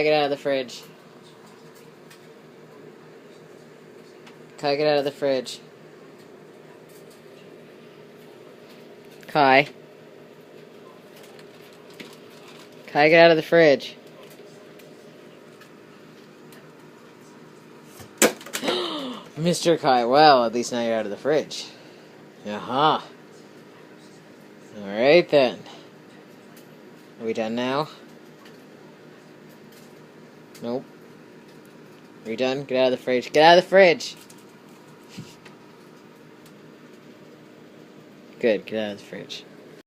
get out of the fridge. Kai, get out of the fridge. Kai. Kai, get out of the fridge. Mr. Kai, well, at least now you're out of the fridge. Uh-huh. Alright then. Are we done now? Nope. Are we done? Get out of the fridge. Get out of the fridge! Good, get out of the fridge.